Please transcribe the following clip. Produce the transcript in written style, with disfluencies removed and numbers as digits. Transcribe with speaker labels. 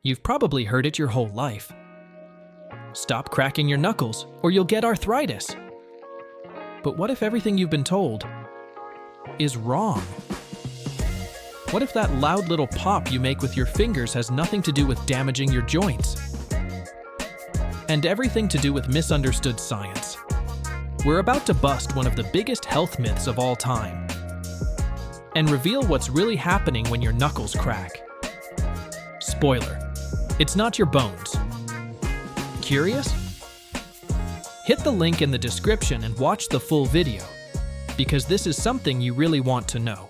Speaker 1: You've probably heard it your whole life. Stop cracking your knuckles or you'll get arthritis. But what if everything you've been told is wrong? What if that loud little pop you make with your fingers has nothing to do with damaging your joints? And everything to do with misunderstood science. We're about to bust one of the biggest health myths of all time and reveal what's really happening when your knuckles crack. Spoiler, it's not your bones. Curious? Hit the link in the description and watch the full video, because this is something you really want to know.